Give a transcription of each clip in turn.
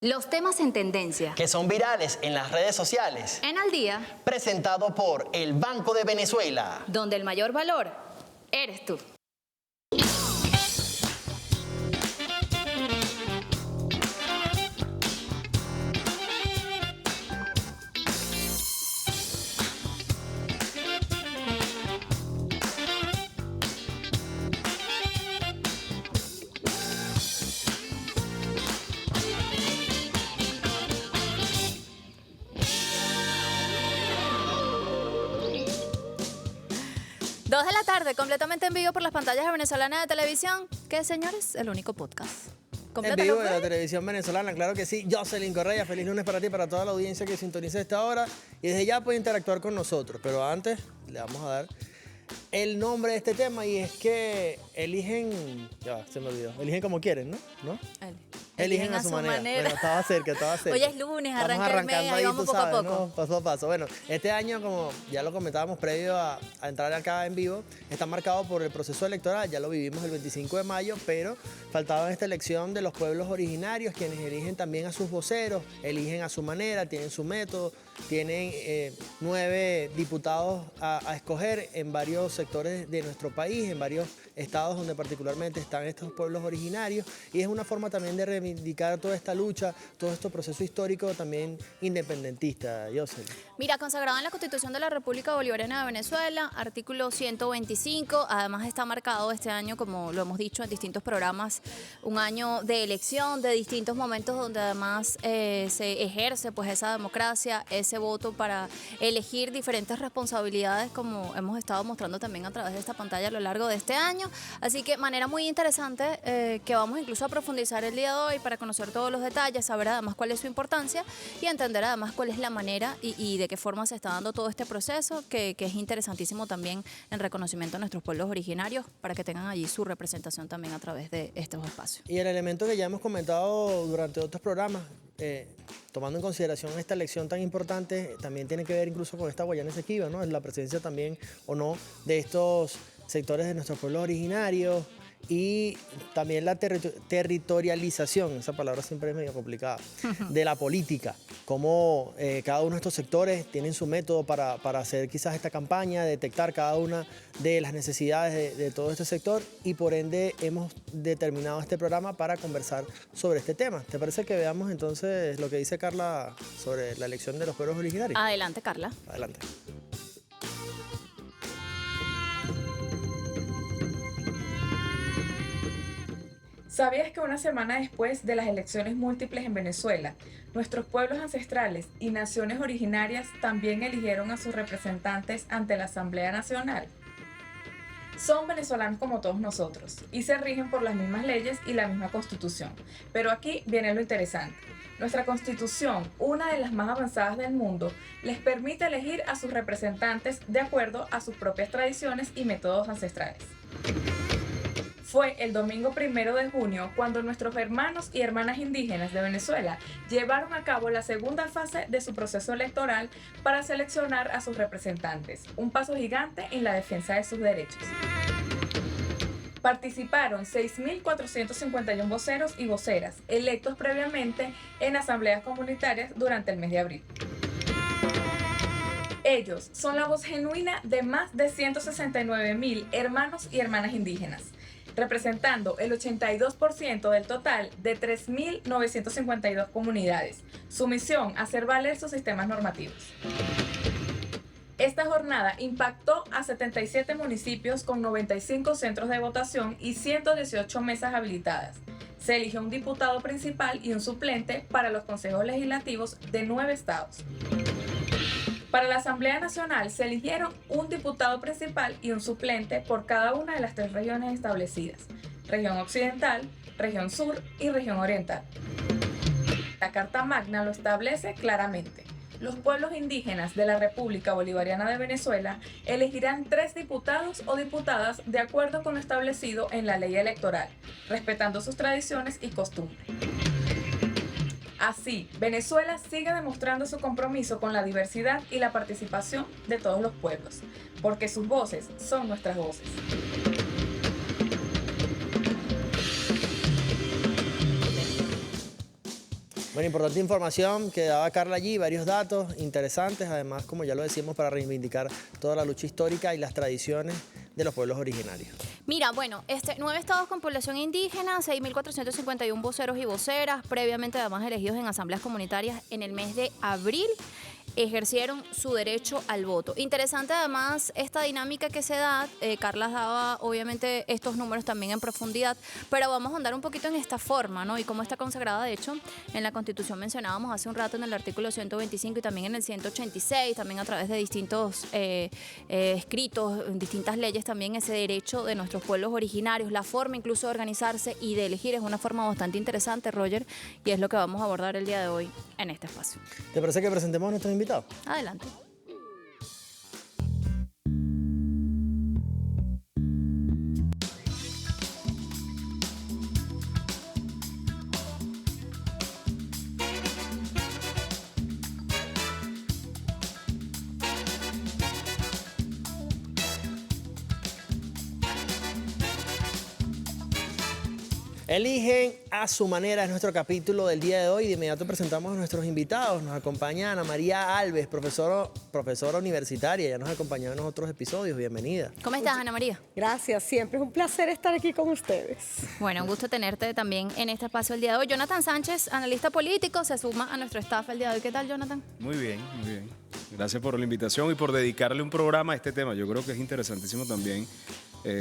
Los temas en tendencia. Que son virales en las redes sociales. En Al Día. Presentado por el Banco de Venezuela. Donde el mayor valor eres tú. Dos de la tarde, completamente en vivo por las pantallas de Venezolana de Televisión, que, señores, el único podcast. En vivo de la televisión venezolana, claro que sí. Jocelyn Correa, feliz lunes para ti y para toda la audiencia que sintoniza esta hora. Y desde ya puede interactuar con nosotros. Pero antes le vamos a dar el nombre de este tema y es que eligen... Ya, se me olvidó. Eligen como quieren, ¿no? Eligen a su manera. Bueno, estaba cerca. Hoy es lunes, arranca el mes, ahí vamos poco a poco. ¿no? Paso a paso. Bueno, este año, como ya lo comentábamos previo a entrar acá en vivo, está marcado por el proceso electoral. Ya lo vivimos el 25 de mayo, pero faltaba esta elección de los pueblos originarios, quienes eligen también a sus voceros, eligen a su manera, tienen su método, tienen 9 diputados a escoger en varios sectores de nuestro país, en varios estados donde particularmente están estos pueblos originarios, y es una forma también de reivindicar toda esta lucha, todo este proceso histórico también independentista. Jocelyn. Mira, consagrado en la Constitución de la República Bolivariana de Venezuela, artículo 125, además está marcado este año, como lo hemos dicho en distintos programas, un año de elección, de distintos momentos donde además se ejerce pues esa democracia, ese voto para elegir diferentes responsabilidades, como hemos estado mostrando también a través de esta pantalla a lo largo de este año. Así que manera muy interesante que vamos incluso a profundizar el día de hoy para conocer todos los detalles, saber además cuál es su importancia y entender además cuál es la manera y de qué forma se está dando todo este proceso, que es interesantísimo también en reconocimiento a nuestros pueblos originarios para que tengan allí su representación también a través de estos espacios. Y el elemento que ya hemos comentado durante otros programas, tomando en consideración esta elección tan importante, también tiene que ver incluso con esta Guayana Esequiba, ¿no? La presencia también o no de estos sectores de nuestros pueblos originarios y también la territorialización, esa palabra siempre es medio complicada, de la política, cómo cada uno de estos sectores tienen su método para hacer quizás esta campaña, detectar cada una de las necesidades de todo este sector y por ende hemos determinado este programa para conversar sobre este tema. ¿Te parece que veamos entonces lo que dice Carla sobre la elección de los pueblos originarios? Adelante, Carla. Adelante. ¿Sabías que una semana después de las elecciones múltiples en Venezuela, nuestros pueblos ancestrales y naciones originarias también eligieron a sus representantes ante la Asamblea Nacional? Son venezolanos como todos nosotros y se rigen por las mismas leyes y la misma Constitución. Pero aquí viene lo interesante. Nuestra Constitución, una de las más avanzadas del mundo, les permite elegir a sus representantes de acuerdo a sus propias tradiciones y métodos ancestrales. Fue el domingo 1 de junio cuando nuestros hermanos y hermanas indígenas de Venezuela llevaron a cabo la segunda fase de su proceso electoral para seleccionar a sus representantes, un paso gigante en la defensa de sus derechos. Participaron 6.451 voceros y voceras, electos previamente en asambleas comunitarias durante el mes de abril. Ellos son la voz genuina de más de 169.000 hermanos y hermanas indígenas, representando el 82% del total de 3.952 comunidades. Su misión, hacer valer sus sistemas normativos. Esta jornada impactó a 77 municipios con 95 centros de votación y 118 mesas habilitadas. Se eligió un diputado principal y un suplente para los consejos legislativos de 9 estados. Para la Asamblea Nacional se eligieron un diputado principal y un suplente por cada una de las 3 regiones establecidas: región occidental, región sur y región oriental. La Carta Magna lo establece claramente. Los pueblos indígenas de la República Bolivariana de Venezuela elegirán 3 diputados o diputadas de acuerdo con lo establecido en la ley electoral, respetando sus tradiciones y costumbres. Así, Venezuela sigue demostrando su compromiso con la diversidad y la participación de todos los pueblos, porque sus voces son nuestras voces. Bueno, importante información que daba Carla allí, varios datos interesantes, además, como ya lo decimos, para reivindicar toda la lucha histórica y las tradiciones de los pueblos originarios. Mira, bueno, 9 estados con población indígena, 6.451 voceros y voceras, previamente además elegidos en asambleas comunitarias en el mes de abril, ejercieron su derecho al voto. Interesante además esta dinámica que se da, Carla daba obviamente estos números también en profundidad, pero vamos a andar un poquito en esta forma, ¿no? Y cómo está consagrada, de hecho, en la Constitución mencionábamos hace un rato en el artículo 125 y también en el 186, también a través de distintos escritos, distintas leyes también ese derecho de nuestros pueblos originarios, la forma incluso de organizarse y de elegir es una forma bastante interesante, Roger, y es lo que vamos a abordar el día de hoy en este espacio. ¿Te parece que presentemos a nuestros invitados? Adelante. Eligen a su manera, es nuestro capítulo del día de hoy. De inmediato presentamos a nuestros invitados. Nos acompaña Ana María Alves, profesora universitaria. Ya nos ha acompañado en otros episodios. Bienvenida. ¿Cómo estás, Ana María? Gracias, siempre es un placer estar aquí con ustedes. Bueno, un gusto tenerte también en este espacio el día de hoy. Jonathan Sánchez, analista político, se suma a nuestro staff el día de hoy. ¿Qué tal, Jonathan? Muy bien, muy bien. Gracias por la invitación y por dedicarle un programa a este tema. Yo creo que es interesantísimo también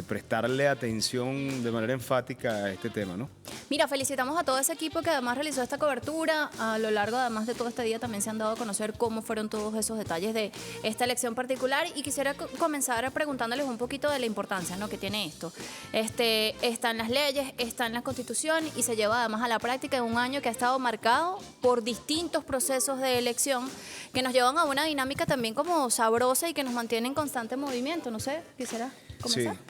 prestarle atención de manera enfática a este tema, ¿no? Mira, felicitamos a todo ese equipo que además realizó esta cobertura. A lo largo, además de todo este día, también se han dado a conocer cómo fueron todos esos detalles de esta elección particular. Y quisiera comenzar preguntándoles un poquito de la importancia, ¿no?, que tiene esto. Está en las leyes, está en la Constitución y se lleva además a la práctica en un año que ha estado marcado por distintos procesos de elección que nos llevan a una dinámica también como sabrosa y que nos mantiene en constante movimiento. No sé, quisiera comenzar. Sí.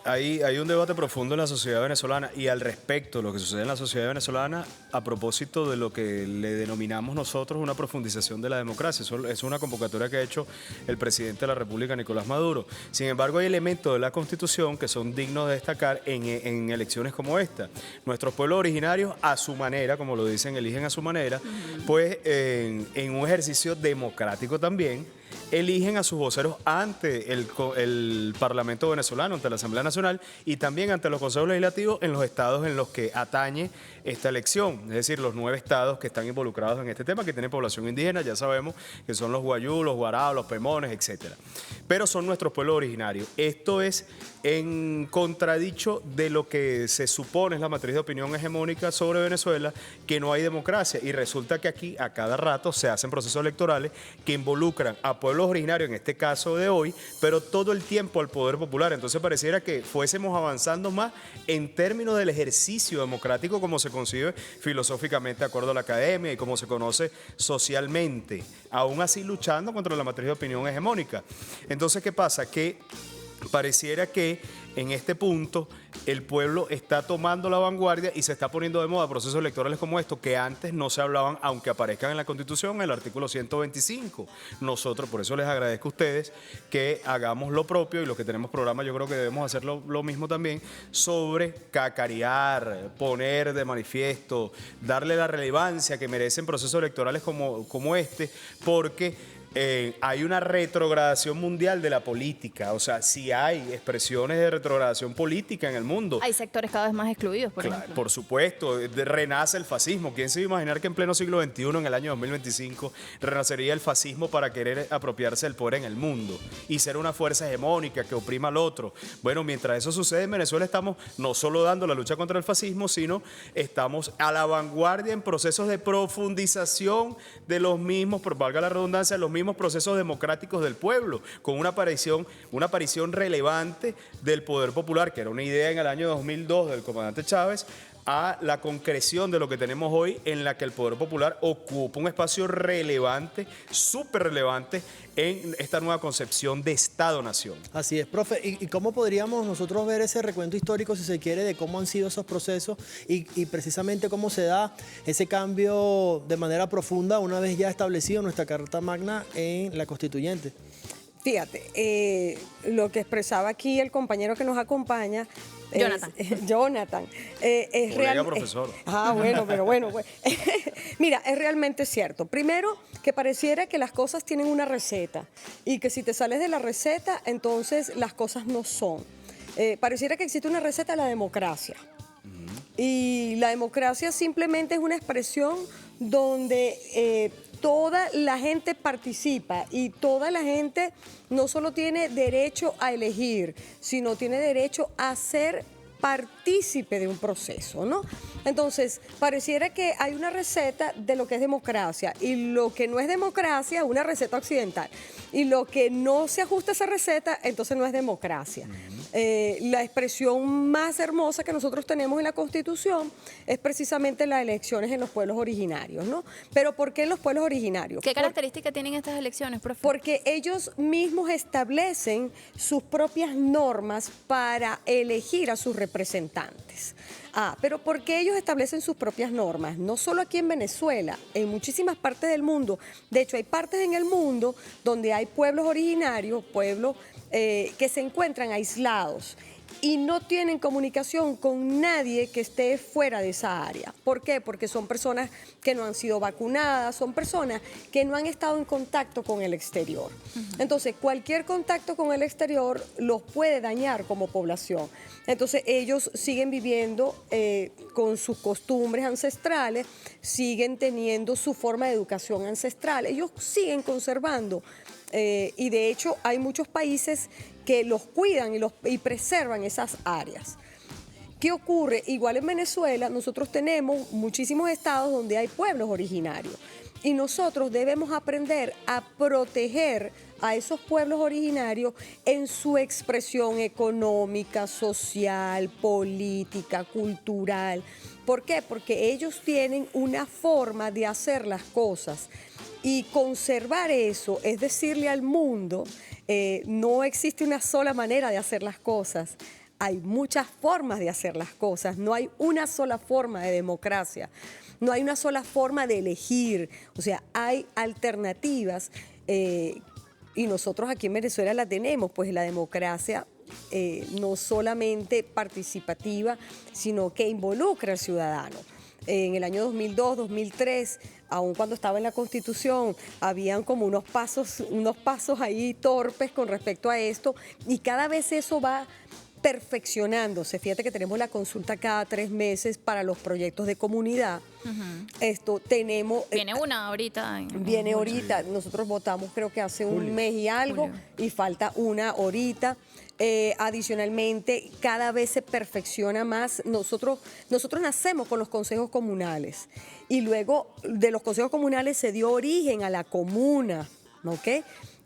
Hay un debate profundo en la sociedad venezolana y al respecto, lo que sucede en la sociedad venezolana a propósito de lo que le denominamos nosotros una profundización de la democracia. Eso es una convocatoria que ha hecho el presidente de la República, Nicolás Maduro. Sin embargo, hay elementos de la Constitución que son dignos de destacar en elecciones como esta. Nuestros pueblos originarios, a su manera, como lo dicen, eligen a su manera, pues en un ejercicio democrático también, eligen a sus voceros ante el Parlamento venezolano, ante la Asamblea Nacional y también ante los consejos legislativos en los estados en los que atañe esta elección, es decir, los 9 estados que están involucrados en este tema, que tienen población indígena, ya sabemos que son los guayú, los guaraos, los pemones, etc. Pero son nuestros pueblos originarios. Esto es en contradicho de lo que se supone es la matriz de opinión hegemónica sobre Venezuela, que no hay democracia, y resulta que aquí a cada rato se hacen procesos electorales que involucran a pueblos originarios, en este caso de hoy, pero todo el tiempo al poder popular. Entonces pareciera que fuésemos avanzando más en términos del ejercicio democrático como se concibe filosóficamente de acuerdo a la academia y como se conoce socialmente, aún así luchando contra la matriz de opinión hegemónica. Entonces, ¿qué pasa? Que pareciera que en este punto el pueblo está tomando la vanguardia y se está poniendo de moda procesos electorales como estos que antes no se hablaban, aunque aparezcan en la Constitución, en el artículo 125. Nosotros, por eso les agradezco a ustedes que hagamos lo propio y los que tenemos programa yo creo que debemos hacer lo mismo también, sobre cacarear, poner de manifiesto, darle la relevancia que merecen procesos electorales como este, porque hay una retrogradación mundial de la política. O sea, sí hay expresiones de retrogradación política en el mundo. Hay sectores cada vez más excluidos, por ejemplo. Por supuesto, renace el fascismo. ¿Quién se iba a imaginar que en pleno siglo XXI, en el año 2025, renacería el fascismo para querer apropiarse del poder en el mundo y ser una fuerza hegemónica que oprima al otro? Bueno, mientras eso sucede en Venezuela estamos no solo dando la lucha contra el fascismo, sino estamos a la vanguardia en procesos de profundización de los mismos, por valga la redundancia, los mismos procesos democráticos del pueblo, con una aparición relevante del poder popular, que era una idea en el año 2002 del comandante Chávez, a la concreción de lo que tenemos hoy, en la que el poder popular ocupa un espacio relevante, súper relevante, en esta nueva concepción de Estado-Nación. Así es, profe. ¿Y cómo podríamos nosotros ver ese recuento histórico, si se quiere, de cómo han sido esos procesos y precisamente cómo se da ese cambio de manera profunda una vez ya establecido nuestra Carta Magna en la Constituyente? Fíjate, lo que expresaba aquí el compañero que nos acompaña Jonathan. Jonathan. Es Colega profesor. Bueno, pero bueno. Pues. Mira, es realmente cierto. Primero, que pareciera que las cosas tienen una receta y que si te sales de la receta, entonces las cosas no son. Pareciera que existe una receta de la democracia. Y la democracia simplemente es una expresión donde toda la gente participa y toda la gente no solo tiene derecho a elegir, sino tiene derecho a ser partícipe de un proceso, ¿no? Entonces, pareciera que hay una receta de lo que es democracia y lo que no es democracia, una receta occidental. Y lo que no se ajusta a esa receta, entonces no es democracia. La expresión más hermosa que nosotros tenemos en la Constitución es precisamente las elecciones en los pueblos originarios, ¿no? Pero ¿por qué en los pueblos originarios? ¿Qué características tienen estas elecciones, profe? Porque ellos mismos establecen sus propias normas para elegir a sus representantes. Pero ¿por qué ellos establecen sus propias normas? No solo aquí en Venezuela, en muchísimas partes del mundo. De hecho, hay partes en el mundo donde hay pueblos originarios, pueblos que se encuentran aislados y no tienen comunicación con nadie que esté fuera de esa área. ¿Por qué? Porque son personas que no han sido vacunadas, son personas que no han estado en contacto con el exterior. Entonces, cualquier contacto con el exterior los puede dañar como población. Entonces, ellos siguen viviendo con sus costumbres ancestrales, siguen teniendo su forma de educación ancestral, ellos siguen conservando. Y de hecho hay muchos países que los cuidan y preservan esas áreas. ¿Qué ocurre? Igual en Venezuela nosotros tenemos muchísimos estados donde hay pueblos originarios y nosotros debemos aprender a proteger a esos pueblos originarios en su expresión económica, social, política, cultural. ¿Por qué? Porque ellos tienen una forma de hacer las cosas. Y conservar eso es decirle al mundo, no existe una sola manera de hacer las cosas. Hay muchas formas de hacer las cosas. No hay una sola forma de democracia. No hay una sola forma de elegir. O sea, hay alternativas y nosotros aquí en Venezuela la tenemos, pues la democracia no solamente participativa, sino que involucra al ciudadano. En el año 2002, 2003, aun cuando estaba en la Constitución, habían como unos pasos ahí torpes con respecto a esto y cada vez eso va perfeccionándose. Fíjate que tenemos la consulta cada 3 meses para los proyectos de comunidad. Tenemos... Viene una ahorita. Viene ahorita. Nosotros votamos creo que hace un mes y algo y falta una ahorita. Adicionalmente, cada vez se perfecciona más. Nosotros nacemos con los consejos comunales y luego de los consejos comunales se dio origen a la comuna, ¿ok?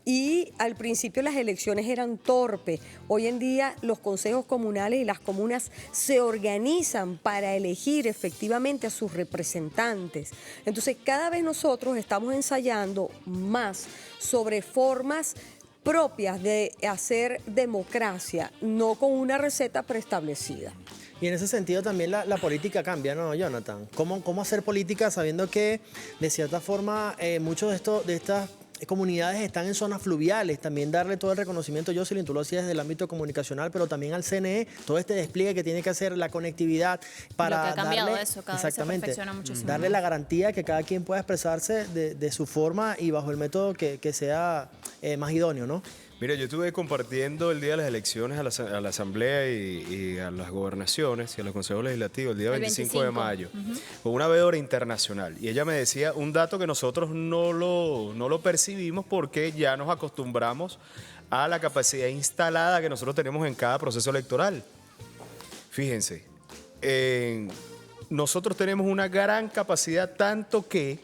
Y al principio las elecciones eran torpes. Hoy en día los consejos comunales y las comunas se organizan para elegir efectivamente a sus representantes. Entonces, cada vez nosotros estamos ensayando más sobre formas propias de hacer democracia, no con una receta preestablecida. Y en ese sentido también la política cambia, ¿no, Jonathan? ¿Cómo hacer política sabiendo que, de cierta forma, muchos de estas comunidades están en zonas fluviales? También darle todo el reconocimiento, Jocelyn, tú lo hacías desde el ámbito comunicacional, pero también al CNE, todo este despliegue que tiene que hacer la conectividad para lo que ha cambiado darle, eso, cada vez se exactamente, perfecciona muchísimo. darle la garantía que cada quien pueda expresarse de su forma y bajo el método que sea más idóneo, ¿no? Mira, yo estuve compartiendo el día de las elecciones a la Asamblea y a las gobernaciones y a los consejos legislativos el día 25 de mayo, con una veedora internacional. Y ella me decía un dato que nosotros no lo percibimos porque ya nos acostumbramos a la capacidad instalada que nosotros tenemos en cada proceso electoral. Fíjense, nosotros tenemos una gran capacidad tanto que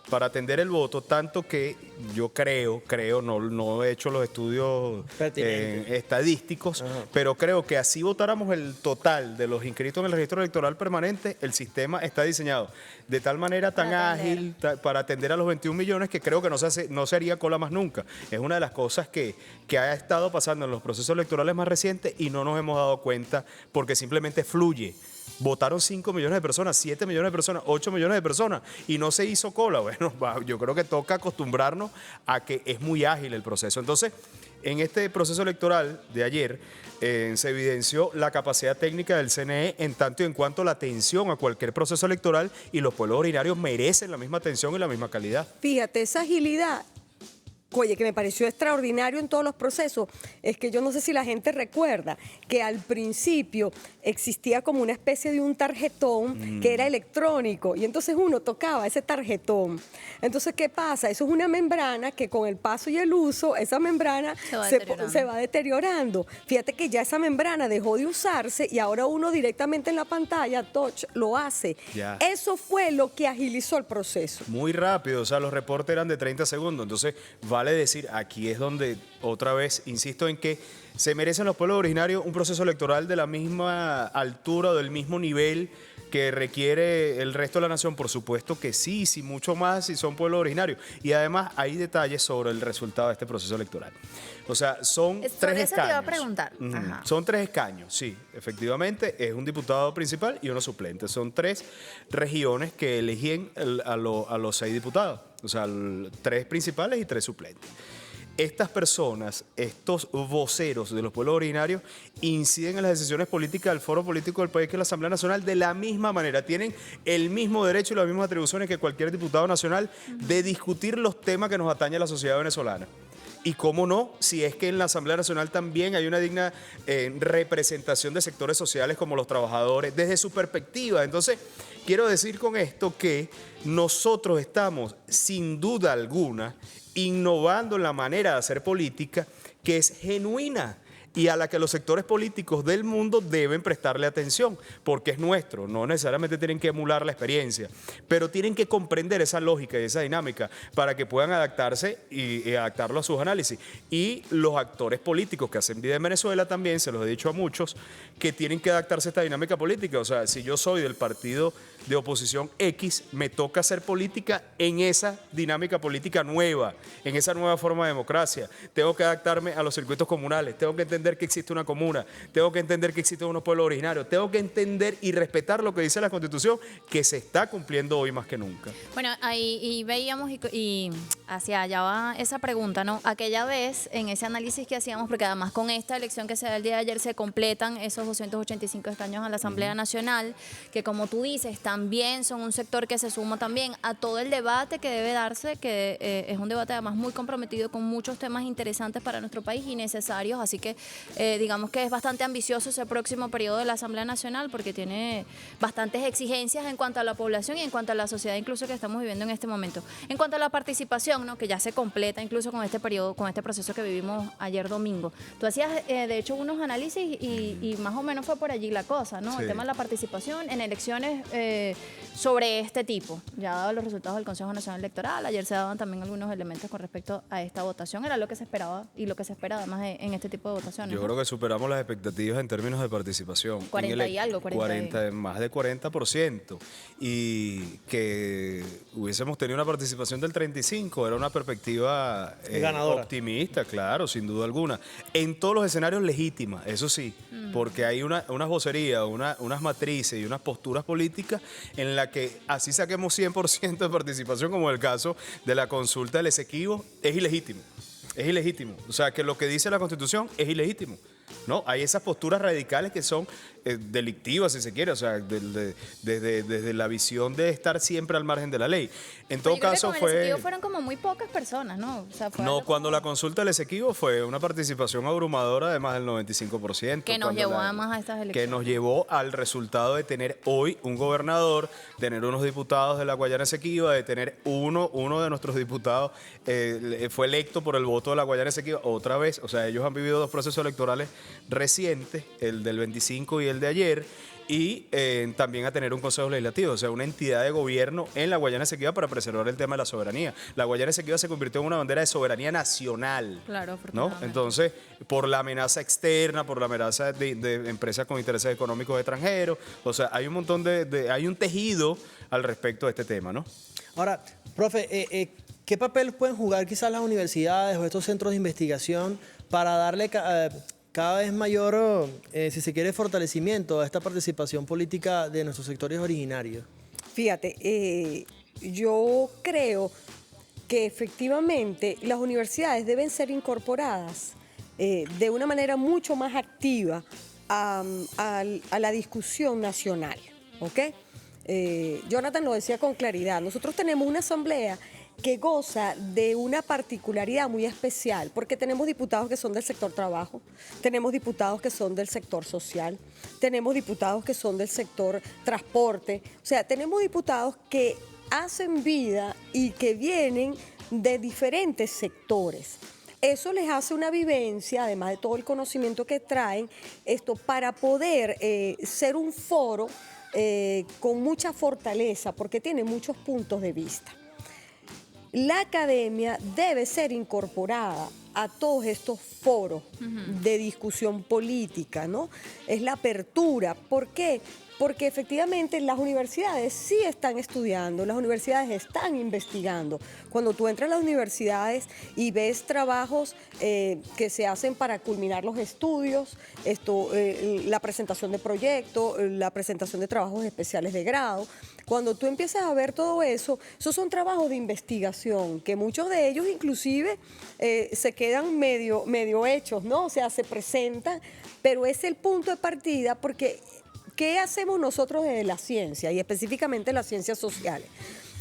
para atender el voto, tanto que yo creo, no he hecho los estudios estadísticos, pero creo que así votáramos el total de los inscritos en el registro electoral permanente, el sistema está diseñado de tal manera tan ágil para atender a los 21 millones que creo que no se haría cola más nunca. Es una de las cosas que ha estado pasando en los procesos electorales más recientes y no nos hemos dado cuenta porque simplemente fluye. Votaron 5 millones de personas, 7 millones de personas, 8 millones de personas y no se hizo cola. Bueno, yo creo que toca acostumbrarnos a que es muy ágil el proceso. Entonces, En este proceso electoral de ayer se evidenció la capacidad técnica del CNE en tanto y en cuanto la atención a cualquier proceso electoral, y los pueblos originarios merecen la misma atención y la misma calidad. Fíjate, esa agilidad, oye, que me pareció extraordinario en todos los procesos, es que yo no sé si la gente recuerda que al principio existía como una especie de un tarjetón que era electrónico y entonces uno tocaba ese tarjetón. Entonces, ¿qué pasa? Eso es una membrana que con el paso y el uso, esa membrana se va deteriorando. Fíjate que ya esa membrana dejó de usarse y ahora uno directamente en la pantalla, touch, lo hace. Ya. Eso fue lo que agilizó el proceso. Muy rápido, o sea, los reportes eran de 30 segundos, entonces vale decir, aquí es donde otra vez insisto en que se merecen los pueblos originarios un proceso electoral de la misma altura o del mismo nivel que requiere el resto de la nación. Por supuesto que sí, sí, mucho más si son pueblos originarios. Y además hay detalles sobre el resultado de este proceso electoral. O sea, son Sobre tres eso te iba a escaños. preguntar. Ajá. Son 3 escaños, sí, efectivamente, es un diputado principal y uno suplente. Son 3 regiones que eligen a los 6 diputados, o sea, 3 principales y 3 suplentes. Estas personas, estos voceros de los pueblos originarios, inciden en las decisiones políticas del foro político del país, que es la Asamblea Nacional, de la misma manera. Tienen el mismo derecho y las mismas atribuciones que cualquier diputado nacional de discutir los temas que nos atañen a la sociedad venezolana. Y cómo no, si es que en la Asamblea Nacional también hay una digna representación de sectores sociales como los trabajadores, desde su perspectiva. Entonces, quiero decir con esto que nosotros estamos, sin duda alguna, innovando en la manera de hacer política que es genuina y a la que los sectores políticos del mundo deben prestarle atención, porque es nuestro. No necesariamente tienen que emular la experiencia, pero tienen que comprender esa lógica y esa dinámica para que puedan adaptarse y adaptarlo a sus análisis. Y los actores políticos que hacen vida en Venezuela también, se los he dicho a muchos, que tienen que adaptarse a esta dinámica política. O sea, si yo soy del partido de oposición X, me toca hacer política en esa dinámica política nueva, en esa nueva forma de democracia. Tengo que adaptarme a los circuitos comunales, tengo que entender que existe una comuna, tengo que entender que existen unos pueblos originarios, tengo que entender y respetar lo que dice la Constitución, que se está cumpliendo hoy más que nunca. Bueno, ahí veíamos y hacia allá va esa pregunta, ¿no? Aquella vez, en ese análisis que hacíamos, porque además con esta elección que se da el día de ayer se completan esos 285 escaños a la Asamblea Nacional, que como tú dices, también son un sector que se suma también a todo el debate que debe darse, que es un debate además muy comprometido con muchos temas interesantes para nuestro país y necesarios, así que digamos que es bastante ambicioso ese próximo periodo de la Asamblea Nacional porque tiene bastantes exigencias en cuanto a la población y en cuanto a la sociedad incluso que estamos viviendo en este momento. En cuanto a la participación, ¿no? Que ya se completa incluso con este periodo, con este proceso que vivimos ayer domingo. Tú hacías de hecho unos análisis y más o menos fue por allí la cosa, ¿no? Sí. El tema de la participación en elecciones sobre este tipo. Ya dado los resultados del Consejo Nacional Electoral, ayer se daban también algunos elementos con respecto a esta votación. Era lo que se esperaba y lo que se espera además en este tipo de votaciones. Yo creo que superamos las expectativas en términos de participación. 40 y algo, 40 más de 40%. Y que hubiésemos tenido una participación del 35%, era una perspectiva ganadora. optimista, claro, sin duda alguna. En todos los escenarios legítima, eso sí, porque hay unas vocerías, unas matrices y unas posturas políticas en la que así saquemos 100% de participación, como el caso de la consulta del Esequibo, es ilegítimo. Es ilegítimo. O sea, que lo que dice la Constitución es ilegítimo. ¿No? Hay esas posturas radicales que son delictivas, si se quiere, o sea, desde la visión de estar siempre al margen de la ley. En todo caso fue... fueron como muy pocas personas, ¿no? O sea, fue No, algo cuando como la consulta del Esequibo fue una participación abrumadora de más del 95%. que nos cuando llevó además a estas elecciones. Que nos llevó al resultado de tener hoy un gobernador, tener unos diputados de la Guayana Esequiba, de tener uno de nuestros diputados fue electo por el voto de la Guayana Esequiba otra vez. O sea, ellos han vivido 2 procesos electorales recientes, el del 25 y el de ayer, y también a tener un consejo legislativo, o sea, una entidad de gobierno en la Guayana Esequiba para preservar el tema de la soberanía. La Guayana Esequiba se convirtió en una bandera de soberanía nacional. Claro, ¿No? afortunadamente. Entonces, por la amenaza externa, por la amenaza de empresas con intereses económicos extranjeros, o sea, hay un montón hay un tejido al respecto de este tema, ¿no? Ahora, profe, ¿qué papel pueden jugar quizás las universidades o estos centros de investigación para darle cada vez mayor, si se quiere, fortalecimiento a esta participación política de nuestros sectores originarios? Fíjate, yo creo que efectivamente las universidades deben ser incorporadas de una manera mucho más activa a la discusión nacional, ¿ok? Jonathan lo decía con claridad, nosotros tenemos una asamblea que goza de una particularidad muy especial, porque tenemos diputados que son del sector trabajo, tenemos diputados que son del sector social, tenemos diputados que son del sector transporte, o sea, tenemos diputados que hacen vida y que vienen de diferentes sectores. Eso les hace una vivencia, además de todo el conocimiento que traen, para poder ser un foro con mucha fortaleza, porque tiene muchos puntos de vista. La academia debe ser incorporada a todos estos foros de discusión política, ¿no? Es la apertura. ¿Por qué? Porque efectivamente las universidades sí están estudiando, las universidades están investigando. Cuando tú entras a las universidades y ves trabajos que se hacen para culminar los estudios, la presentación de proyectos, la presentación de trabajos especiales de grado, cuando tú empiezas a ver todo eso, esos son trabajos de investigación, que muchos de ellos inclusive se quedan medio hechos, ¿no? O sea, se presentan, pero es el punto de partida porque ¿qué hacemos nosotros desde la ciencia y específicamente las ciencias sociales?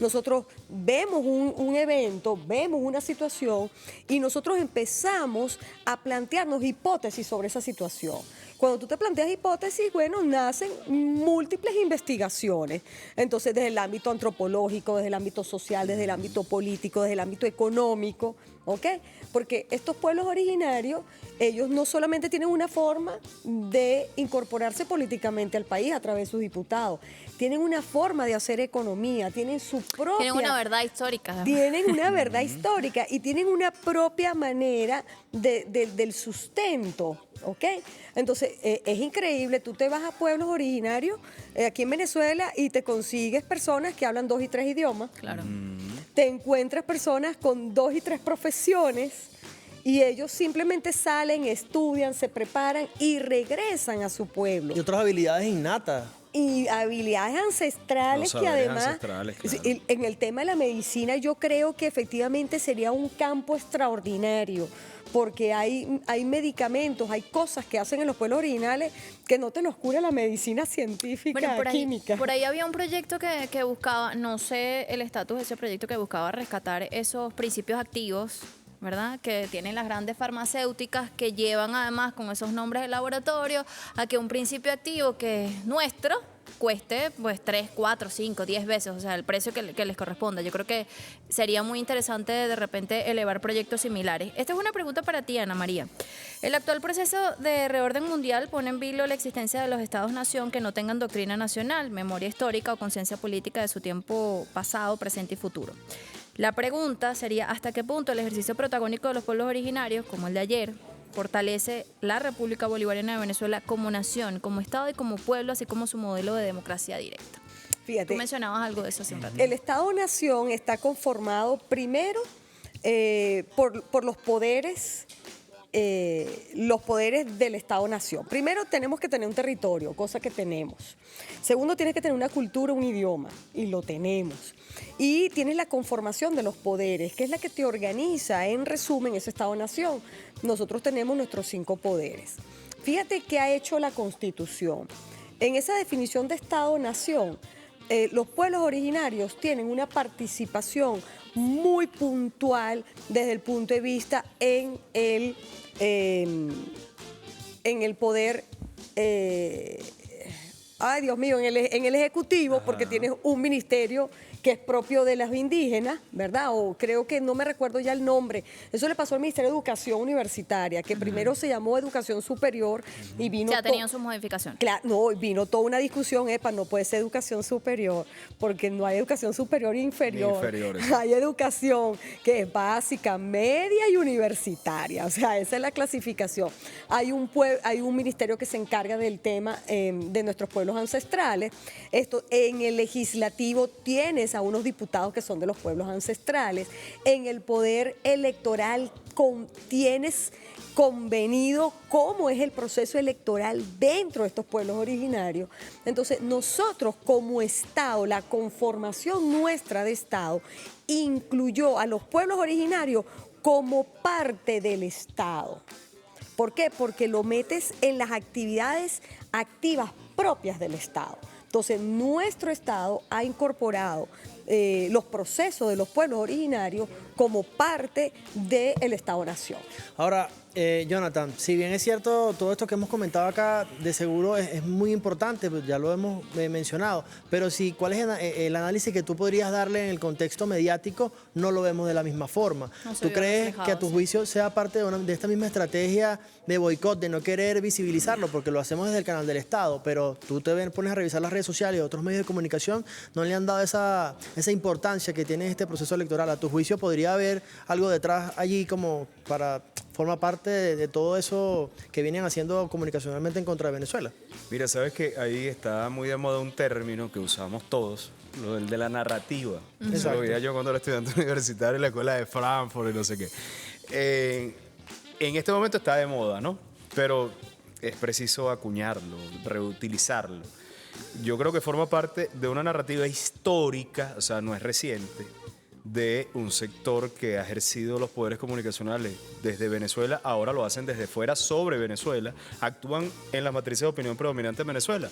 Nosotros vemos un evento, vemos una situación y nosotros empezamos a plantearnos hipótesis sobre esa situación. Cuando tú te planteas hipótesis, bueno, nacen múltiples investigaciones. Entonces, desde el ámbito antropológico, desde el ámbito social, desde el ámbito político, desde el ámbito económico, ¿ok? Porque estos pueblos originarios, ellos no solamente tienen una forma de incorporarse políticamente al país a través de sus diputados, tienen una forma de hacer economía, tienen su propia... Tienen una verdad histórica. Tienen una verdad histórica y tienen una propia manera del sustento, ¿ok? Entonces, es increíble, tú te vas a pueblos originarios aquí en Venezuela y te consigues personas que hablan 2 y 3 idiomas. Claro. Te encuentras personas con 2 y 3 profesiones y ellos simplemente salen, estudian, se preparan y regresan a su pueblo. Y otras habilidades innatas. Y habilidades ancestrales Los que saberes además, ancestrales, claro. en el tema de la medicina yo creo que efectivamente sería un campo extraordinario, porque hay medicamentos, hay cosas que hacen en los pueblos originales que no te los cura la medicina científica, Bueno, química. por ahí había un proyecto que buscaba, no sé el estatus de ese proyecto, que buscaba rescatar esos principios activos, ¿verdad? Que tienen las grandes farmacéuticas, que llevan además con esos nombres de laboratorio a que un principio activo que es nuestro cueste pues 3, 4, 5, 10 veces, o sea, el precio que les corresponda. Yo creo que sería muy interesante de repente elevar proyectos similares. Esta es una pregunta para ti, Ana María. El actual proceso de reorden mundial pone en vilo la existencia de los estados-nación que no tengan doctrina nacional, memoria histórica o conciencia política de su tiempo pasado, presente y futuro. La pregunta sería, ¿hasta qué punto el ejercicio protagónico de los pueblos originarios, como el de ayer, fortalece la República Bolivariana de Venezuela como nación, como Estado y como pueblo, así como su modelo de democracia directa? Fíjate, Tú mencionabas algo de eso hace un ratito. el Estado-nación está conformado primero por los poderes del Estado-nación. Primero tenemos que tener un territorio, cosa que tenemos. Segundo, tienes que tener una cultura, un idioma, y lo tenemos. Y tienes la conformación de los poderes, que es la que te organiza, en resumen, ese Estado-nación. Nosotros tenemos nuestros 5 poderes. Fíjate qué ha hecho la Constitución. En esa definición de Estado-nación, los pueblos originarios tienen una participación muy puntual desde el punto de vista en el poder, ay Dios mío, en el Ejecutivo, porque tienes un ministerio que es propio de las indígenas, ¿verdad? O creo que no me recuerdo ya el nombre. Eso le pasó al Ministerio de Educación Universitaria, que primero se llamó Educación Superior y vino... Se ha tenido sus modificaciones. Claro, no, vino toda una discusión, no puede ser educación superior, porque no hay educación superior e inferior. Ni inferiores. Hay educación que es básica, media y universitaria, o sea, esa es la clasificación. Hay un ministerio que se encarga del tema de nuestros pueblos ancestrales. En el legislativo tienes a unos diputados que son de los pueblos ancestrales. En el poder electoral tienes convenido cómo es el proceso electoral dentro de estos pueblos originarios. Entonces, nosotros como Estado, la conformación nuestra de Estado incluyó a los pueblos originarios como parte del Estado. ¿Por qué? Porque lo metes en las actividades activas propias del Estado. Entonces, nuestro Estado ha incorporado los procesos de los pueblos originarios como parte del Estado-Nación. Ahora, Jonathan, si bien es cierto todo esto que hemos comentado acá, de seguro es muy importante, pues ya lo hemos mencionado, pero si cuál es el análisis que tú podrías darle en el contexto mediático, no lo vemos de la misma forma. No se ¿Tú vio crees reflejado, que a tu sí. juicio sea parte de esta misma estrategia de boicot, de no querer visibilizarlo, porque lo hacemos desde el canal del Estado, pero tú te pones a revisar las redes sociales y otros medios de comunicación no le han dado esa importancia que tiene este proceso electoral? ¿A tu juicio podría haber algo detrás allí como para forma parte de todo eso que vienen haciendo comunicacionalmente en contra de Venezuela? Mira, sabes que ahí está muy de moda un término que usamos todos, lo del de la narrativa. Eso Exacto. lo veía yo cuando era estudiante universitario en la escuela de Frankfurt y no sé qué. En este momento está de moda, ¿no? Pero es preciso acuñarlo, reutilizarlo. Yo creo que forma parte de una narrativa histórica, o sea, no es reciente, de un sector que ha ejercido los poderes comunicacionales desde Venezuela, ahora lo hacen desde fuera sobre Venezuela, actúan en las matrices de opinión predominante en Venezuela,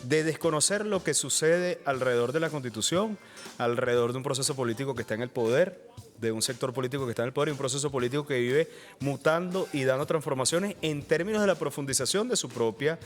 de desconocer lo que sucede alrededor de la Constitución, alrededor de un proceso político que está en el poder, de un sector político que está en el poder y un proceso político que vive mutando y dando transformaciones en términos de la profundización de su propio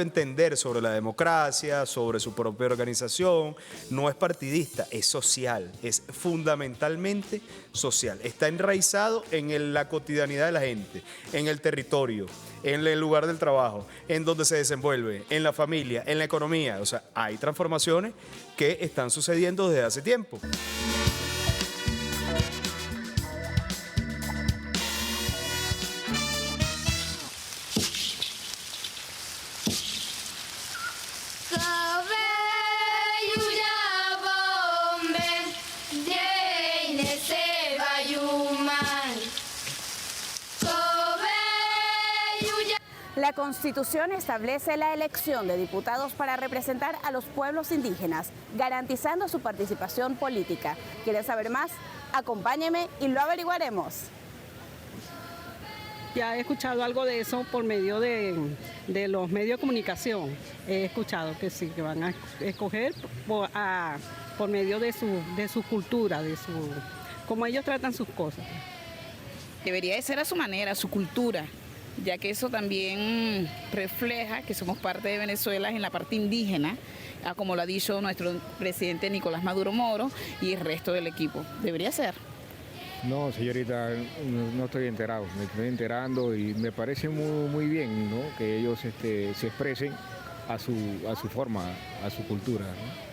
entender sobre la democracia, sobre su propia organización. No es partidista, es social, es fundamentalmente social. Está enraizado en la cotidianidad de la gente, en el territorio, en el lugar del trabajo, en donde se desenvuelve, en la familia, en la economía. O sea, hay transformaciones que están sucediendo desde hace tiempo. La Constitución establece la elección de diputados para representar a los pueblos indígenas, garantizando su participación política. ¿Quieres saber más? Acompáñeme y lo averiguaremos. Ya he escuchado algo de eso por medio de los medios de comunicación. He escuchado que sí, que van a escoger por medio de su cultura, cómo ellos tratan sus cosas. Debería de ser a su manera, a su cultura, ya que eso también refleja que somos parte de Venezuela en la parte indígena, como lo ha dicho nuestro presidente Nicolás Maduro Moro y el resto del equipo. Debería ser. No, señorita, no estoy enterado, me estoy enterando y me parece muy bien, ¿no?, que ellos se expresen a su forma, a su cultura, ¿no?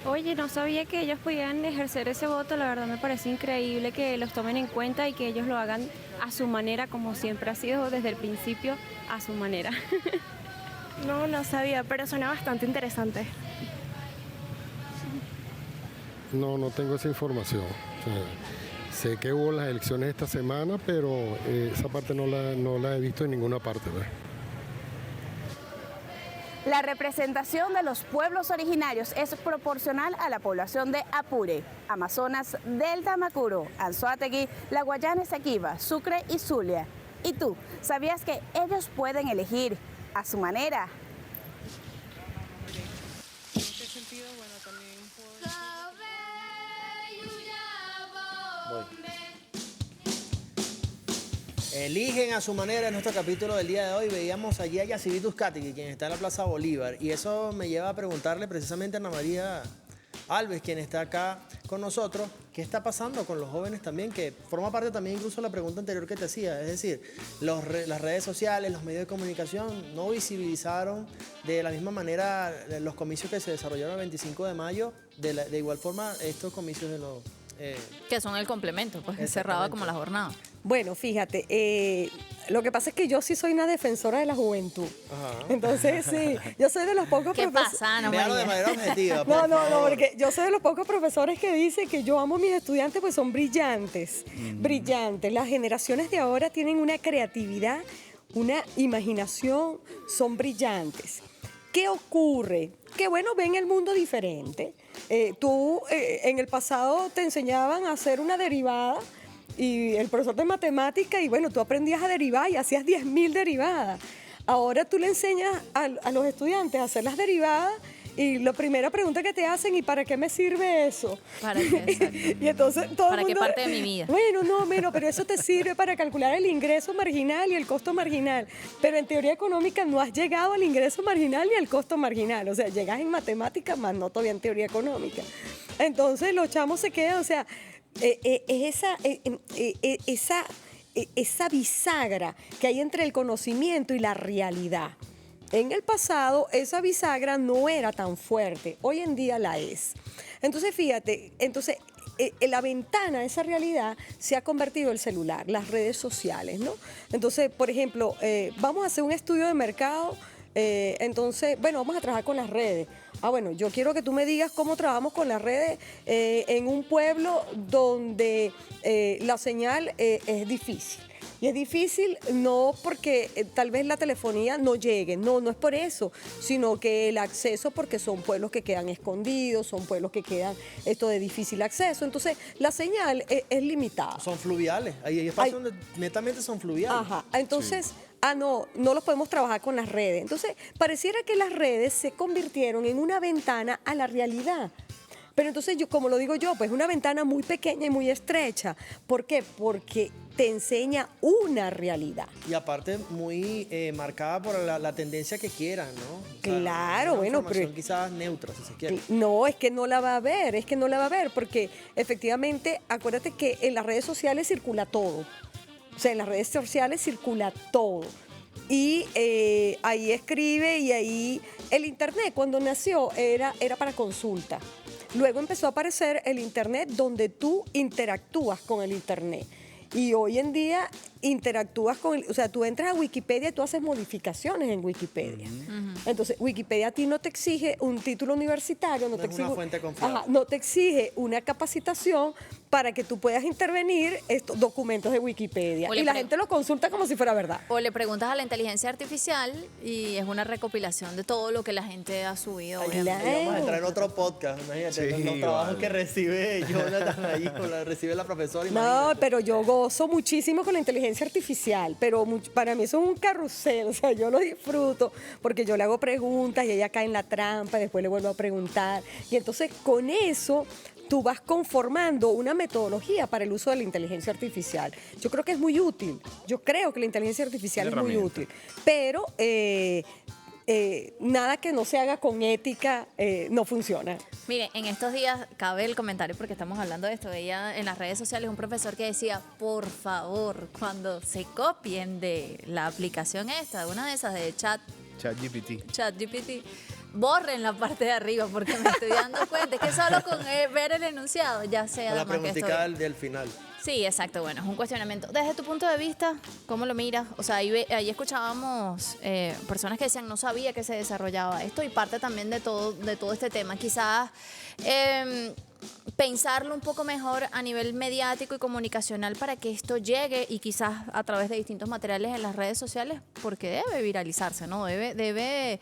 Oye, no sabía que ellos podían ejercer ese voto, la verdad me parece increíble que los tomen en cuenta y que ellos lo hagan a su manera, como siempre ha sido desde el principio, a su manera. No sabía, pero suena bastante interesante. No tengo esa información. Sé que hubo las elecciones esta semana, pero esa parte no la he visto en ninguna parte, ¿verdad? La representación de los pueblos originarios es proporcional a la población de Apure, Amazonas, Delta Amacuro, Anzoátegui, La Guayana Esequiba, Sucre y Zulia. ¿Y tú, sabías que ellos pueden elegir a su manera? En este sentido, bueno, también puedo decir... Eligen a su manera en nuestro capítulo del día de hoy. Veíamos allí a Yacibí Tuscategui, quien está en la Plaza Bolívar. Y eso me lleva a preguntarle precisamente a Ana María Alves, quien está acá con nosotros, qué está pasando con los jóvenes también, que forma parte también incluso de la pregunta anterior que te hacía. Es decir, las redes sociales, los medios de comunicación no visibilizaron de la misma manera los comicios que se desarrollaron el 25 de mayo, de igual forma estos comicios de los... que son el complemento, pues encerrado como la jornada. Bueno, fíjate, lo que pasa es que yo sí soy una defensora de la juventud. Ajá. Entonces, sí, yo soy de los pocos ¿Qué pasa, Ana Véalo de María? manera objetiva, por No, favor. porque yo soy de los pocos profesores que dicen que yo amo a mis estudiantes, pues son brillantes, brillantes. Las generaciones de ahora tienen una creatividad, una imaginación, son brillantes. ¿Qué ocurre? Que bueno, ven el mundo diferente. Tú en el pasado te enseñaban a hacer una derivada y el profesor de matemática, y bueno, tú aprendías a derivar y hacías 10.000 derivadas. Ahora tú le enseñas a los estudiantes a hacer las derivadas y la primera pregunta que te hacen, ¿y para qué me sirve eso? ¿Para qué? Exacto. Y entonces todo ¿Para el qué mundo, parte de mi vida? Bueno, no, pero eso te sirve para calcular el ingreso marginal y el costo marginal. Pero en teoría económica no has llegado al ingreso marginal ni al costo marginal. O sea, llegas en matemáticas, más no todavía en teoría económica. Entonces los chamos se quedan, o sea, esa bisagra que hay entre el conocimiento y la realidad. En el pasado esa bisagra no era tan fuerte, hoy en día la es. Entonces fíjate, la ventana a esa realidad se ha convertido el celular, las redes sociales, ¿no? Entonces, por ejemplo, vamos a hacer un estudio de mercado, entonces, bueno, vamos a trabajar con las redes. Bueno, yo quiero que tú me digas cómo trabajamos con las redes en un pueblo donde la señal es difícil. Y es difícil no porque tal vez la telefonía no llegue, no es por eso, sino que el acceso, porque son pueblos que quedan escondidos, son pueblos que quedan esto de difícil acceso, entonces la señal es limitada. Son fluviales, hay espacios donde netamente son fluviales. Ajá, entonces, no los podemos trabajar con las redes. Entonces, pareciera que las redes se convirtieron en una ventana a la realidad. Pero entonces, como lo digo yo, pues una ventana muy pequeña y muy estrecha. ¿Por qué? Porque te enseña una realidad. Y aparte muy marcada por la tendencia que quieran, ¿no? O sea, Claro, una bueno, información pero quizás neutra, si se quiere. no, es que no la va a ver, porque efectivamente, acuérdate que en las redes sociales circula todo. O sea, en las redes sociales circula todo. Y ahí escribe y ahí el internet cuando nació era para consulta. Luego empezó a aparecer el internet donde tú interactúas con el internet. Y hoy en día interactúas o sea, tú entras a Wikipedia y tú haces modificaciones en Wikipedia. Entonces, Wikipedia a ti no te exige un título universitario, no te es exige una fuente confiable. no te exige una capacitación para que tú puedas intervenir estos documentos de Wikipedia. O Y le la pre- gente lo consulta como si fuera verdad. O le preguntas a la inteligencia artificial y es una recopilación de todo lo que la gente ha subido. obviamente. Y vamos a entrar en otro podcast, imagínate, Sí, los trabajos vale. que recibe Jonathan ahí, recibe la profesora. No, imagínate. pero yo gozo muchísimo con la inteligencia artificial, pero para mí eso es un carrusel, o sea, yo lo disfruto porque yo le hago preguntas y ella cae en la trampa, después le vuelvo a preguntar. Y entonces con eso tú vas conformando una metodología para el uso de la inteligencia artificial. Yo creo que es muy útil, yo creo que la inteligencia artificial es muy herramienta. útil, pero nada que no se haga con ética no funciona. Mire, en estos días cabe el comentario porque estamos hablando de esto. Veía en las redes sociales un profesor que decía, por favor, cuando se copien de la aplicación esta, una de esas de ChatGPT, borren la parte de arriba porque me estoy dando cuenta. Es que solo con ver el enunciado ya sé A la además que esto preguntita del final. Sí, exacto, bueno, es un cuestionamiento. Desde tu punto de vista, ¿cómo lo miras? O sea, ahí escuchábamos personas que decían, no sabía que se desarrollaba esto y parte también de todo este tema. Quizás pensarlo un poco mejor a nivel mediático y comunicacional para que esto llegue y quizás a través de distintos materiales en las redes sociales, porque debe viralizarse, ¿no? Debe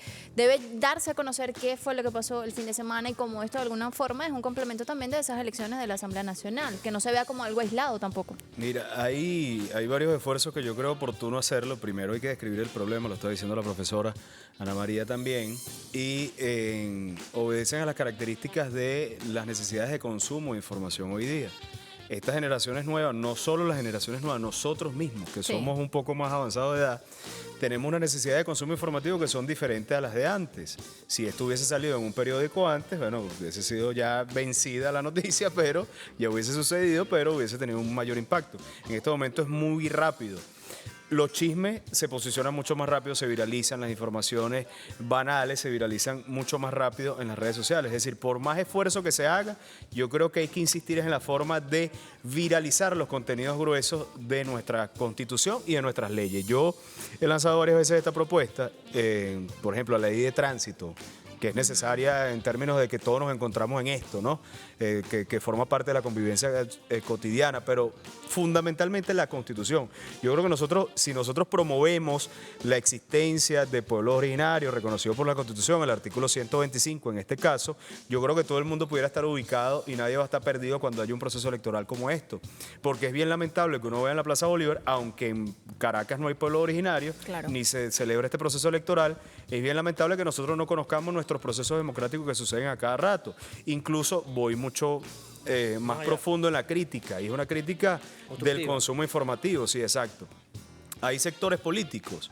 darse a conocer qué fue lo que pasó el fin de semana y cómo esto de alguna forma es un complemento también de esas elecciones de la Asamblea Nacional, que no se vea como algo aislado tampoco. Mira, hay varios esfuerzos que yo creo oportuno hacerlo. Primero hay que describir el problema, lo está diciendo la profesora Ana María también, y obedecen a las características de las necesidades de consumo de información hoy día. Estas generaciones nuevas, no solo las generaciones nuevas, nosotros mismos, que somos un poco más avanzados de edad, tenemos una necesidad de consumo informativo que son diferentes a las de antes. Si esto hubiese salido en un periódico antes, bueno, hubiese sido ya vencida la noticia, pero ya hubiese sucedido, pero hubiese tenido un mayor impacto. En este momento es muy rápido. Los chismes se posicionan mucho más rápido, se viralizan, las informaciones banales se viralizan mucho más rápido en las redes sociales. Es decir, por más esfuerzo que se haga, yo creo que hay que insistir en la forma de viralizar los contenidos gruesos de nuestra Constitución y de nuestras leyes. Yo he lanzado varias veces esta propuesta, por ejemplo, la ley de tránsito. que es necesaria en términos de que todos nos encontramos en esto, ¿no? Que forma parte de la convivencia cotidiana, pero fundamentalmente la Constitución. Yo creo que si nosotros promovemos la existencia de pueblos originarios reconocidos por la Constitución, el artículo 125 en este caso, yo creo que todo el mundo pudiera estar ubicado y nadie va a estar perdido cuando haya un proceso electoral como esto, porque es bien lamentable que uno vea en la Plaza Bolívar, aunque en Caracas no hay pueblo originario, Claro. ni se celebra este proceso electoral, es bien lamentable que nosotros no conozcamos nuestros procesos democráticos que suceden a cada rato. Incluso voy mucho más profundo en la crítica, y es una crítica del consumo informativo, sí, exacto. Hay sectores políticos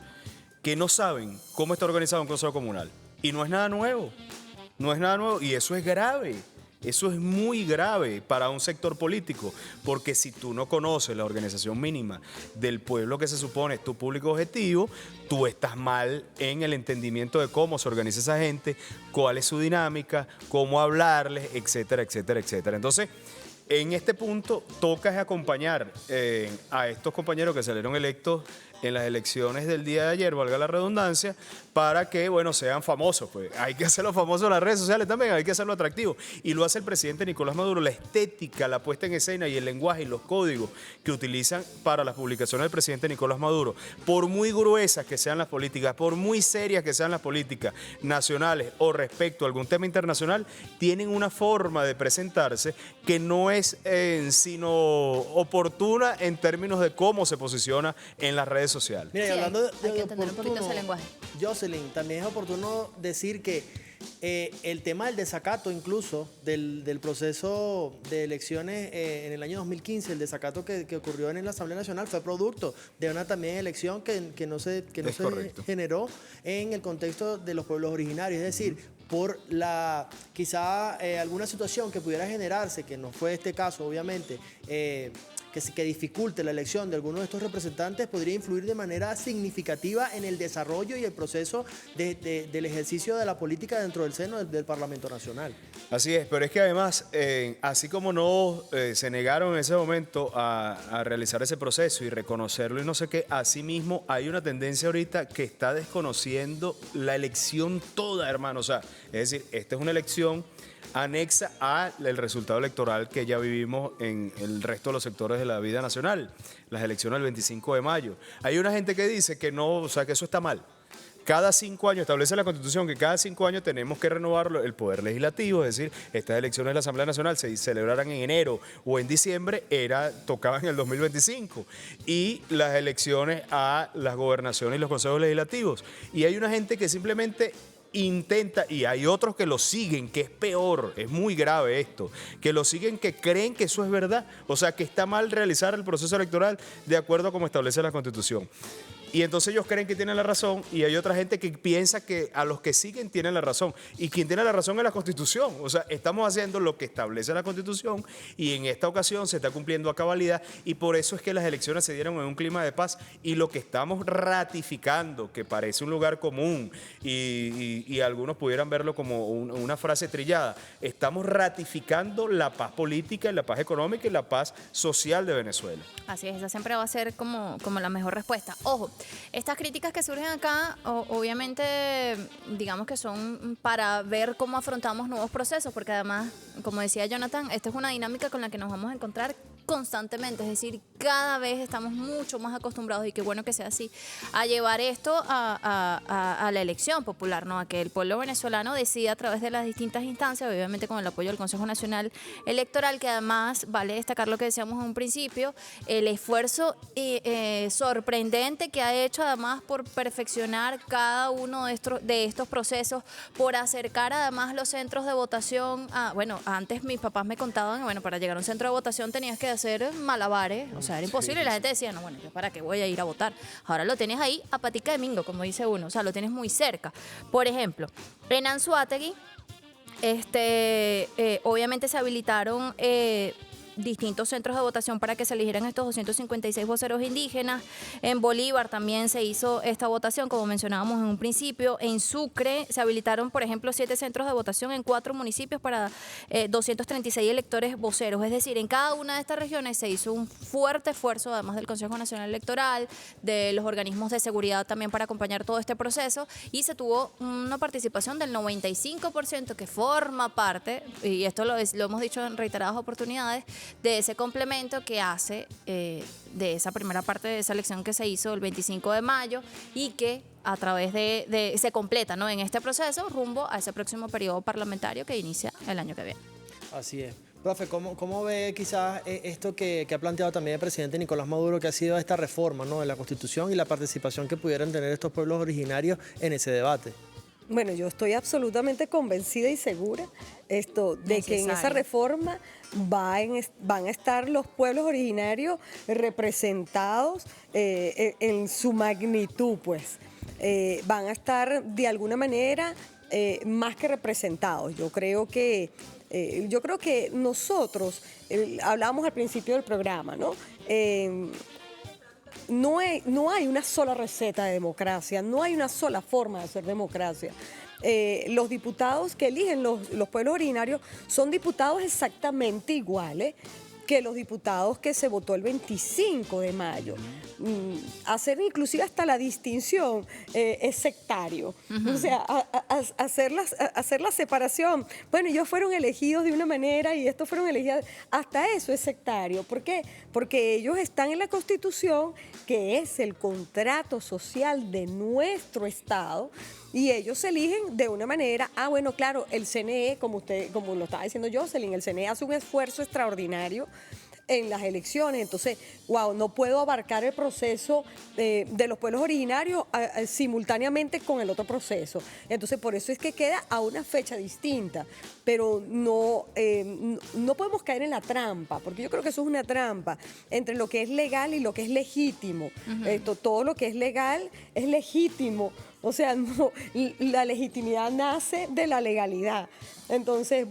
que no saben cómo está organizado un consejo comunal, y no es nada nuevo, y eso es grave. Eso es muy grave para un sector político, porque si tú no conoces la organización mínima del pueblo que se supone es tu público objetivo, tú estás mal en el entendimiento de cómo se organiza esa gente, cuál es su dinámica, cómo hablarles, etcétera, etcétera, etcétera. Entonces, en este punto toca acompañar a estos compañeros que salieron electos en las elecciones del día de ayer, valga la redundancia, para que, bueno, sean famosos. Pues hay que hacerlo famoso en las redes sociales también, hay que hacerlo atractivo. Y lo hace el presidente Nicolás Maduro. La estética, la puesta en escena y el lenguaje y los códigos que utilizan para las publicaciones del presidente Nicolás Maduro, por muy gruesas que sean las políticas, por muy serias que sean las políticas nacionales o respecto a algún tema internacional, tienen una forma de presentarse que no es sino oportuna en términos de cómo se posiciona en las redes sociales. Mira, y Sí, hablando hay que de entender un poquito ese lenguaje. Jocelyn, también es oportuno decir que el tema del desacato incluso del proceso de elecciones en el año 2015, el desacato que ocurrió en la Asamblea Nacional fue producto de una también elección que no se generó en el contexto de los pueblos originarios, es decir, por quizá alguna situación que pudiera generarse, que no fue este caso obviamente, que dificulte la elección de alguno de estos representantes, podría influir de manera significativa en el desarrollo y el proceso del ejercicio de la política dentro del seno del Parlamento Nacional. Así es, pero es que además, así como no se negaron en ese momento a realizar ese proceso y reconocerlo y no sé qué, asimismo hay una tendencia ahorita que está desconociendo la elección toda, hermano. O sea, es decir, esta es una elección anexa al resultado electoral que ya vivimos en el resto de los sectores de la vida nacional, las elecciones del 25 de mayo. Hay una gente que dice que no, o sea, que eso está mal. Cada 5 años, establece la Constitución que cada 5 años tenemos que renovar el poder legislativo, es decir, estas elecciones de la Asamblea Nacional se celebraran en enero o en diciembre, tocaban en el 2025, y las elecciones a las gobernaciones y los consejos legislativos. Y hay una gente que simplemente intenta, y hay otros que lo siguen, que es peor, es muy grave esto, que lo siguen, que creen que eso es verdad, o sea, que está mal realizar el proceso electoral de acuerdo a como establece la Constitución. Y entonces ellos creen que tienen la razón, y hay otra gente que piensa que a los que siguen tienen la razón. Y quien tiene la razón es la Constitución. O sea, estamos haciendo lo que establece la Constitución, y en esta ocasión se está cumpliendo a cabalidad, y por eso es que las elecciones se dieron en un clima de paz. Y lo que estamos ratificando, que parece un lugar común, y algunos pudieran verlo como una frase trillada, estamos ratificando la paz política, la paz económica y la paz social de Venezuela. Así es, esa siempre va a ser como la mejor respuesta. Ojo, estas críticas que surgen acá, obviamente, digamos que son para ver cómo afrontamos nuevos procesos, porque además, como decía Jonathan, esta es una dinámica con la que nos vamos a encontrar constantemente, es decir, cada vez estamos mucho más acostumbrados, y qué bueno que sea así, a llevar esto a la elección popular, ¿no? A que el pueblo venezolano decida a través de las distintas instancias, obviamente con el apoyo del Consejo Nacional Electoral, que además vale destacar lo que decíamos en un principio, el esfuerzo sorprendente que ha hecho además por perfeccionar cada uno de estos procesos, por acercar además los centros de votación bueno, antes mis papás me contaban, bueno, para llegar a un centro de votación tenías que hacer malabares, o sea, era imposible, y la gente decía, no, bueno, ¿yo para qué voy a ir a votar? Ahora lo tienes ahí a patica de mingo, como dice uno, o sea, lo tienes muy cerca. Por ejemplo, en Anzoátegui, obviamente se habilitaron distintos centros de votación para que se eligieran estos 256 voceros indígenas. En Bolívar también se hizo esta votación, como mencionábamos en un principio. En Sucre se habilitaron, por ejemplo, 7 centros de votación en 4 municipios para 236 electores voceros. Es decir, en cada una de estas regiones se hizo un fuerte esfuerzo, además del Consejo Nacional Electoral, de los organismos de seguridad también para acompañar todo este proceso, y se tuvo una participación del 95% que forma parte, y esto lo hemos dicho en reiteradas oportunidades, de ese complemento que hace de esa primera parte de esa elección que se hizo el 25 de mayo y que a través se completa, ¿no?, en este proceso rumbo a ese próximo periodo parlamentario que inicia el año que viene. Así es. Profe, ¿cómo ve quizás esto que ha planteado también el presidente Nicolás Maduro, que ha sido esta reforma, ¿no?, de la Constitución y la participación que pudieran tener estos pueblos originarios en ese debate? Bueno, yo estoy absolutamente convencida y segura de que en esa reforma van a estar los pueblos originarios representados en su magnitud, pues. Van a estar de alguna manera más que representados. Yo creo que nosotros, hablábamos al principio del programa, ¿no? No hay una sola receta de democracia, no hay una sola forma de hacer democracia. Los diputados que eligen los pueblos originarios son diputados exactamente iguales que los diputados que se votó el 25 de mayo. Hacer inclusive hasta la distinción es sectario. O sea, hacer la separación. Bueno, ellos fueron elegidos de una manera y estos fueron elegidos. Hasta eso es sectario. ¿Por qué? Porque ellos están en la Constitución, que es el contrato social de nuestro Estado, y ellos se eligen de una manera. Bueno, claro, el CNE, como lo estaba diciendo Jocelyn, el CNE hace un esfuerzo extraordinario en las elecciones. Entonces, no puedo abarcar el proceso de los pueblos originarios simultáneamente con el otro proceso. Entonces, por eso es que queda a una fecha distinta. Pero no podemos caer en la trampa, porque yo creo que eso es una trampa entre lo que es legal y lo que es legítimo. Todo lo que es legal es legítimo. O sea, la legitimidad nace de la legalidad. Entonces,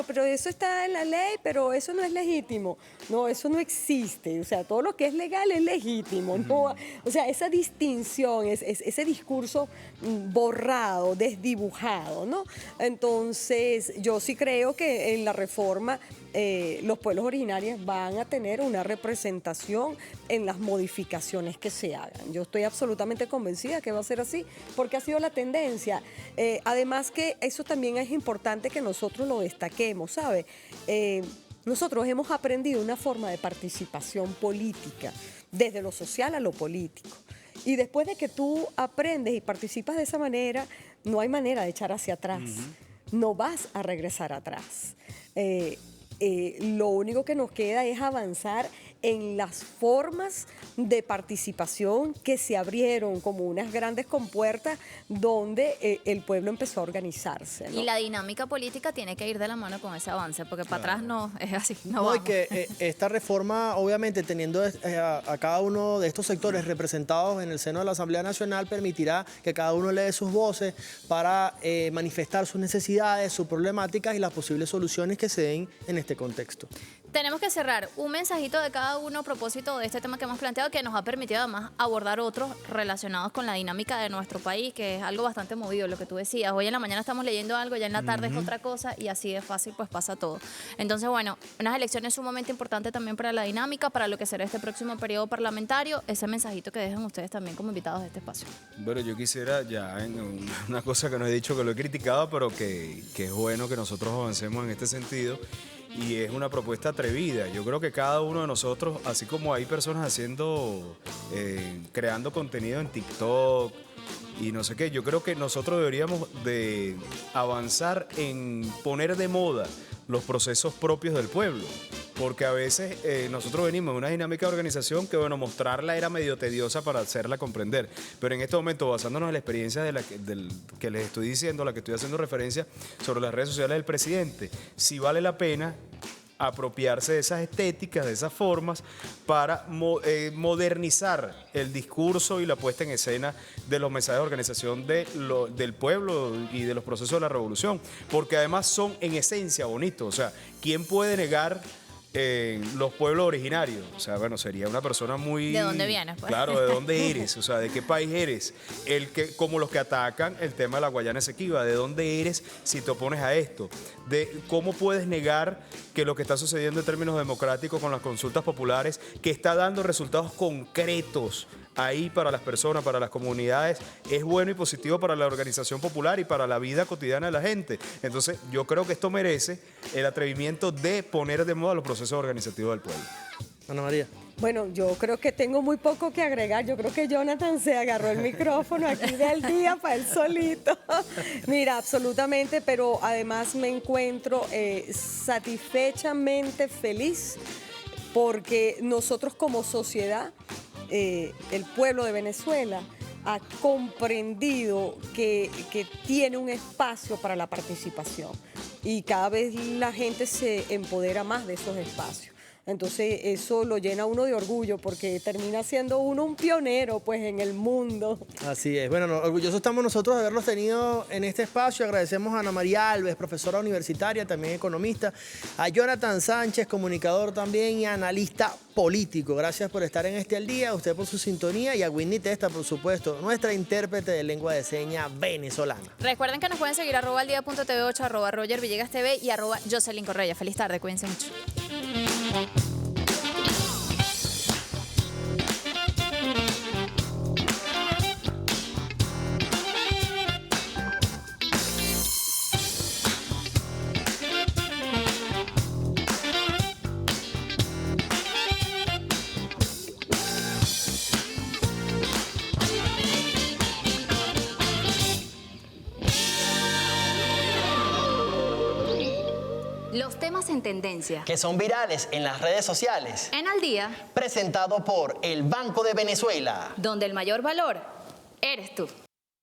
pero eso está en la ley, pero eso no es legítimo. No, eso no existe. O sea, todo lo que es legal es legítimo. No, o sea, esa distinción, ese discurso borrado, desdibujado, ¿no? Entonces, yo sí creo que en la reforma los pueblos originarios van a tener una representación en las modificaciones que se hagan. Yo estoy absolutamente convencida que va a ser así, porque ha sido la tendencia. Además que eso también es importante que nosotros lo destaquemos, ¿sabe? Nosotros hemos aprendido una forma de participación política, desde lo social a lo político. Y después de que tú aprendes y participas de esa manera, no hay manera de echar hacia atrás. No vas a regresar atrás. Lo único que nos queda es avanzar en las formas de participación que se abrieron como unas grandes compuertas donde el pueblo empezó a organizarse, ¿no? Y la dinámica política tiene que ir de la mano con ese avance, porque para atrás no es así. No, y que esta reforma, obviamente, teniendo a cada uno de estos sectores representados en el seno de la Asamblea Nacional, permitirá que cada uno le dé sus voces para manifestar sus necesidades, sus problemáticas y las posibles soluciones que se den en este contexto. Tenemos que cerrar un mensajito de cada uno a propósito de este tema que hemos planteado, que nos ha permitido además abordar otros relacionados con la dinámica de nuestro país, que es algo bastante movido, lo que tú decías. Hoy en la mañana estamos leyendo algo, ya en la tarde es otra cosa, y así de fácil pues pasa todo. Entonces, bueno, unas elecciones sumamente importantes también para la dinámica, para lo que será este próximo periodo parlamentario. Ese mensajito que dejan ustedes también como invitados de este espacio. Bueno, yo quisiera ya en una cosa que no he dicho, que lo he criticado, pero que es bueno que nosotros avancemos en este sentido. Y es una propuesta atrevida. Yo creo que cada uno de nosotros, así como hay personas creando contenido en TikTok y no sé qué, yo creo que nosotros deberíamos de avanzar en poner de moda los procesos propios del pueblo. Porque a veces nosotros venimos de una dinámica de organización que, bueno, mostrarla era medio tediosa para hacerla comprender. Pero en este momento, basándonos en la experiencia que les estoy diciendo, a la que estoy haciendo referencia sobre las redes sociales del presidente, sí vale la pena apropiarse de esas estéticas, de esas formas, para modernizar el discurso y la puesta en escena de los mensajes de organización del pueblo y de los procesos de la revolución. Porque además son en esencia bonitos. O sea, ¿quién puede negar en los pueblos originarios. O sea, bueno, sería una persona muy... ¿De dónde vienes, pues? Claro, ¿de dónde eres? O sea, ¿de qué país eres? Como los que atacan el tema de la Guayana Esequiba. ¿De dónde eres si te opones a esto? ¿Cómo puedes negar que lo que está sucediendo en términos democráticos con las consultas populares, que está dando resultados concretos ahí para las personas, para las comunidades, es bueno y positivo para la organización popular y para la vida cotidiana de la gente? Entonces, yo creo que esto merece el atrevimiento de poner de moda los procesos organizativos del pueblo. Ana María. Bueno, yo creo que tengo muy poco que agregar. Yo creo que Jonathan se agarró el micrófono aquí del día para él solito. Mira, absolutamente, pero además me encuentro satisfechamente feliz porque nosotros como sociedad, el pueblo de Venezuela ha comprendido que tiene un espacio para la participación y cada vez la gente se empodera más de esos espacios. Entonces eso lo llena a uno de orgullo porque termina siendo uno un pionero pues en el mundo. Así es. Bueno, orgullosos estamos nosotros de haberlos tenido en este espacio. Agradecemos a Ana María Alves, profesora universitaria, también economista, a Jonathan Sánchez, comunicador también y analista político. Gracias por estar en este Al Día, a usted por su sintonía y a Whitney Testa, por supuesto, nuestra intérprete de lengua de señas venezolana. Recuerden que nos pueden seguir @aldia.tv8, @RogerVillegas.tv y @Jocelyn Correa. Feliz tarde, cuídense mucho. Los temas en tendencia Que son virales en las redes sociales. en Al Día, Presentado por el Banco de Venezuela. donde el mayor valor eres tú.